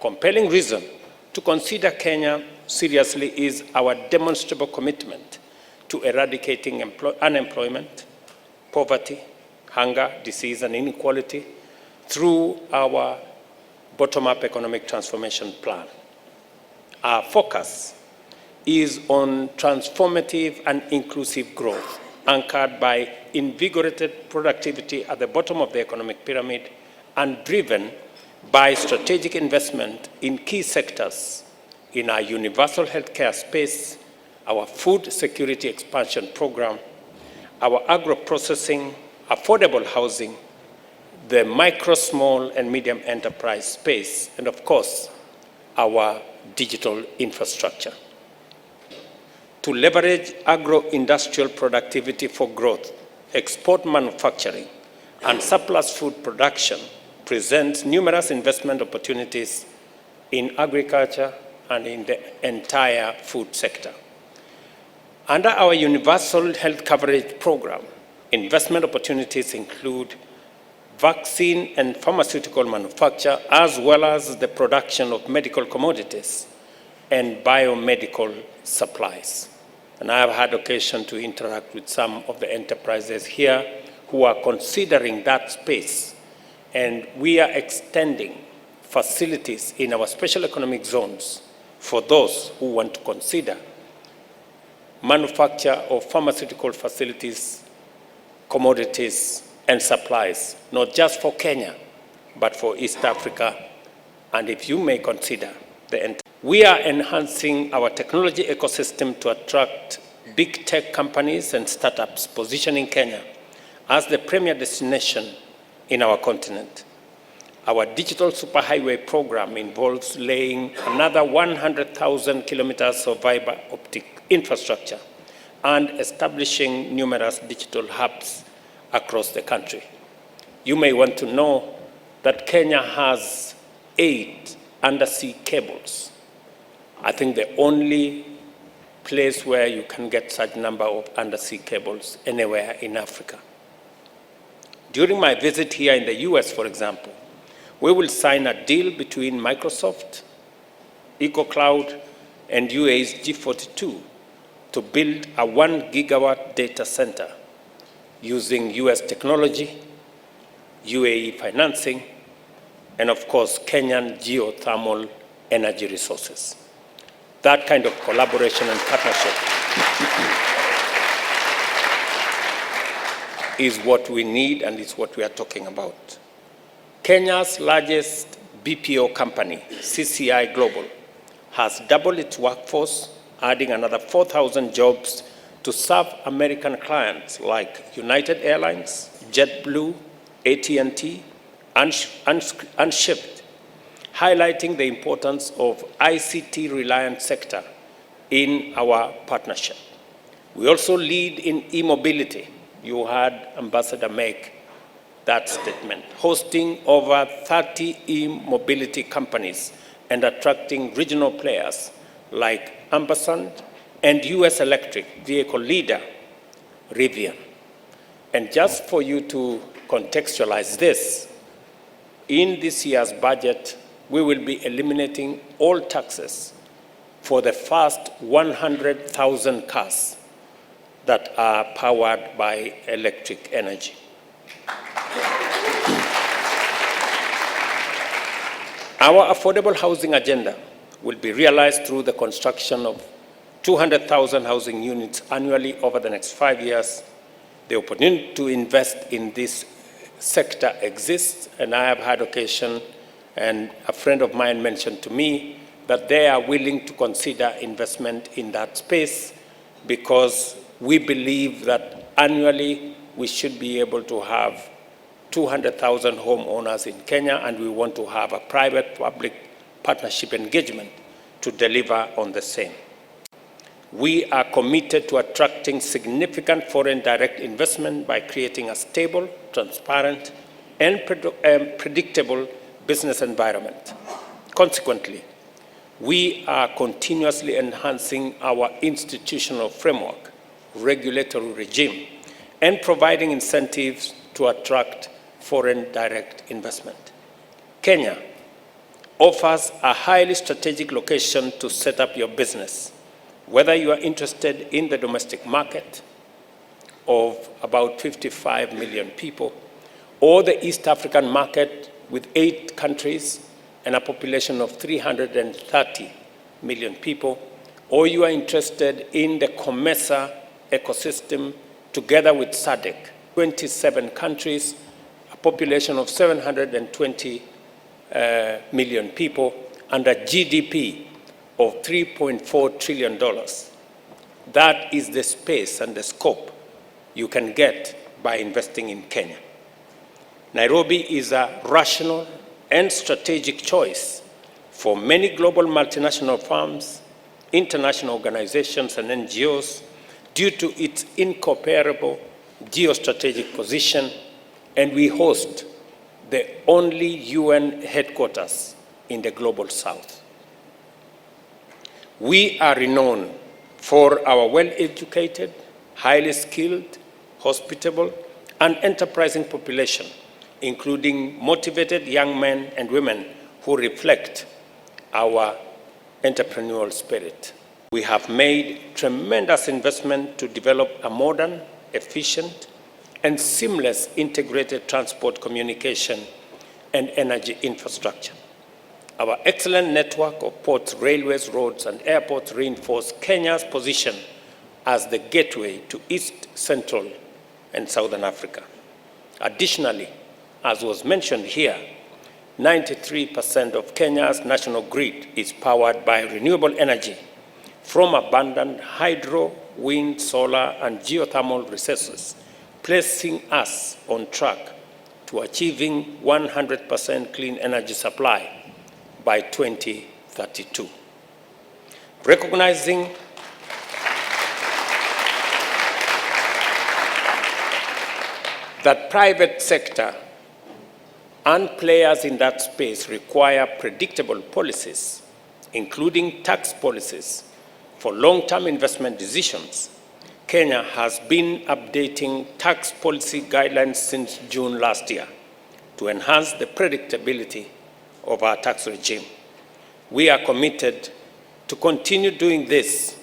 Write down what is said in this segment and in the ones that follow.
compelling reason to consider Kenya seriously is our demonstrable commitment to eradicating unemployment, poverty, hunger, disease, and inequality through our bottom-up economic transformation plan. Our focus is on transformative and inclusive growth, anchored by invigorated productivity at the bottom of the economic pyramid and driven by strategic investment in key sectors in our universal healthcare space, our food security expansion program, our agro-processing, affordable housing, the micro, small, and medium enterprise space, and of course, our digital infrastructure. To leverage agro-industrial productivity for growth, export manufacturing, and surplus food production presents numerous investment opportunities in agriculture and in the entire food sector. Under our universal health coverage program, investment opportunities include vaccine and pharmaceutical manufacture, as well as the production of medical commodities and biomedical supplies. And I have had occasion to interact with some of the enterprises here who are considering that space. And we are extending facilities in our special economic zones for those who want to consider manufacture of pharmaceutical facilities, commodities, and supplies, not just for Kenya, but for East Africa, and if you may consider the entire. We are enhancing our technology ecosystem to attract big tech companies and startups, positioning Kenya as the premier destination in our continent. Our digital superhighway program involves laying another 100,000 kilometers of fiber optic infrastructure and establishing numerous digital hubs across the country. You may want to know that Kenya has 8 undersea cables. I think the only place where you can get such number of undersea cables anywhere in Africa. During my visit here in the US, for example, we will sign a deal between Microsoft, EcoCloud, and UAE's G42 to build a 1 gigawatt data center using US technology, UAE financing, and of course, Kenyan geothermal energy resources. That kind of collaboration and partnership is what we need and is what we are talking about. Kenya's largest BPO company, CCI Global, has doubled its workforce, adding another 4,000 jobs to serve American clients like United Airlines, JetBlue, AT&T, Unshipped, highlighting the importance of ICT-reliant sector in our partnership. We also lead in e-mobility. You heard Ambassador make that statement, hosting over 30 e-mobility companies and attracting regional players like Ampersand and US electric vehicle leader, Rivian. And just for you to contextualize this, in this year's budget, we will be eliminating all taxes for the first 100,000 cars that are powered by electric energy. Our affordable housing agenda will be realized through the construction of 200,000 housing units annually over the next 5 years. The opportunity to invest in this sector exists, and I have had occasion, and a friend of mine mentioned to me that they are willing to consider investment in that space because we believe that annually we should be able to have 200,000 homeowners in Kenya, and we want to have a private-public partnership engagement to deliver on the same. We are committed to attracting significant foreign direct investment by creating a stable, transparent, and predictable business environment. Consequently, we are continuously enhancing our institutional framework, regulatory regime, and providing incentives to attract foreign direct investment. Kenya offers a highly strategic location to set up your business, whether you are interested in the domestic market of about 55 million people, or the East African market with 8 countries and a population of 330 million people, or you are interested in the COMESA ecosystem together with SADC, 27 countries, a population of 720 million people, and a GDP of $3.4 trillion. That is the space and the scope you can get by investing in Kenya. Nairobi is a rational and strategic choice for many global multinational firms, international organizations, and NGOs due to its incomparable geostrategic position, and we host the only UN headquarters in the global south. We are renowned for our well-educated, highly skilled, hospitable, and enterprising population, including motivated young men and women who reflect our entrepreneurial spirit. We have made tremendous investment to develop a modern, efficient, and seamless integrated transport, communication, and energy infrastructure. Our excellent network of ports, railways, roads, and airports reinforce Kenya's position as the gateway to East, Central, and Southern Africa. Additionally, as was mentioned here, 93% of Kenya's national grid is powered by renewable energy from abundant hydro, wind, solar, and geothermal resources, placing us on track to achieving 100% clean energy supply by 2032. Recognizing that private sector and players in that space require predictable policies, including tax policies, for long-term investment decisions, Kenya has been updating tax policy guidelines since June last year to enhance the predictability of our tax regime. We are committed to continue doing this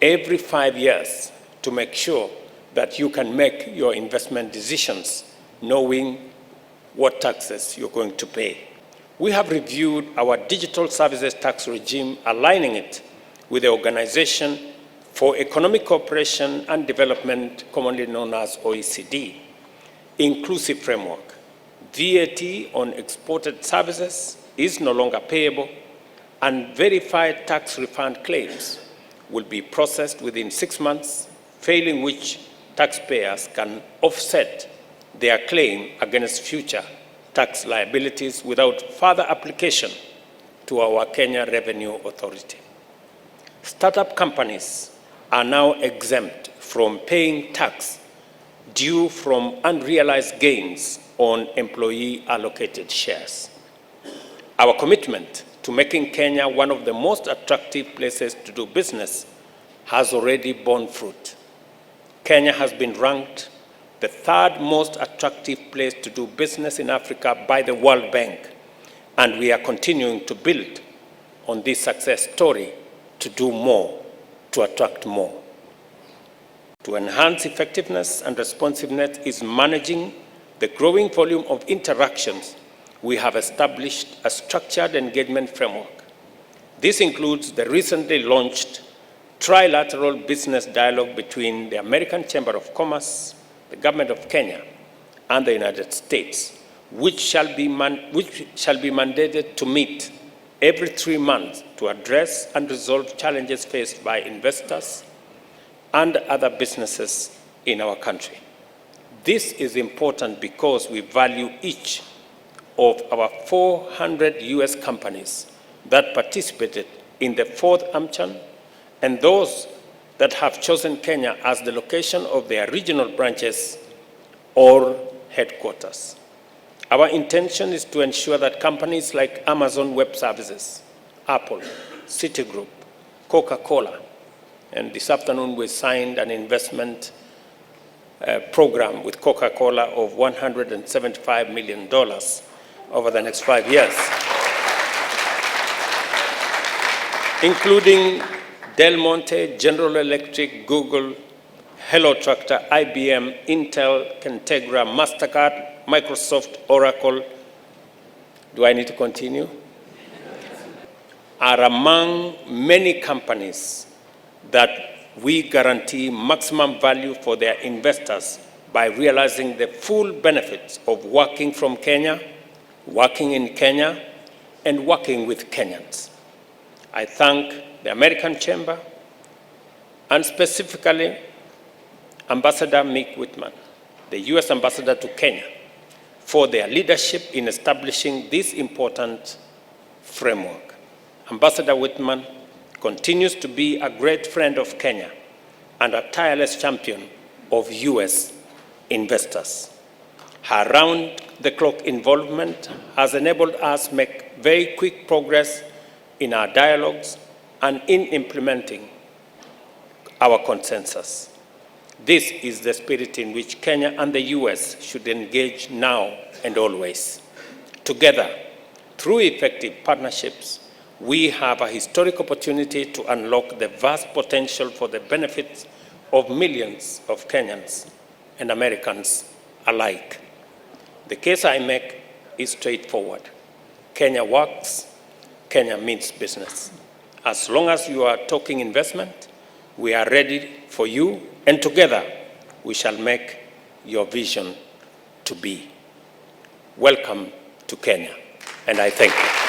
every 5 years to make sure that you can make your investment decisions knowing what taxes you're going to pay. We have reviewed our digital services tax regime, aligning it with the Organization for Economic Cooperation and Development, commonly known as OECD, inclusive framework. VAT on exported services is no longer payable, and verified tax refund claims will be processed within 6 months, failing which taxpayers can offset their claim against future tax liabilities without further application to our Kenya Revenue Authority. Startup companies are now exempt from paying tax due from unrealized gains on employee-allocated shares. Our commitment to making Kenya one of the most attractive places to do business has already borne fruit. Kenya has been ranked the 3rd most attractive place to do business in Africa by the World Bank, and we are continuing to build on this success story to do more, to attract more. To enhance effectiveness and responsiveness is managing the growing volume of interactions. We have established a structured engagement framework. This includes the recently launched trilateral business dialogue between the American Chamber of Commerce, the Government of Kenya, and the United States, which shall be mandated to meet every 3 months to address and resolve challenges faced by investors and other businesses in our country. This is important because we value each of our 400 US companies that participated in the 4th AmCham and those that have chosen Kenya as the location of their regional branches or headquarters. Our intention is to ensure that companies like Amazon Web Services, Apple, Citigroup, Coca-Cola, and this afternoon we signed an investment program with Coca-Cola of $175 million over the next 5 years. including Del Monte, General Electric, Google, Hello Tractor, IBM, Intel, Kentegra, MasterCard, Microsoft, Oracle, do I need to continue? Are among many companies that we guarantee maximum value for their investors by realizing the full benefits of working from Kenya, working in Kenya, and working with Kenyans. I thank the American Chamber and specifically Ambassador Mick Whitman, the US Ambassador to Kenya, for their leadership in establishing this important framework. Ambassador Whitman continues to be a great friend of Kenya and a tireless champion of US investors. Her round-the-clock involvement has enabled us to make very quick progress in our dialogues and in implementing our consensus. This is the spirit in which Kenya and the US should engage now and always. Together, through effective partnerships, we have a historic opportunity to unlock the vast potential for the benefits of millions of Kenyans and Americans alike. The case I make is straightforward. Kenya works, Kenya means business. As long as you are talking investment, we are ready for you, and together we shall make your vision to be. Welcome to Kenya, and I thank you.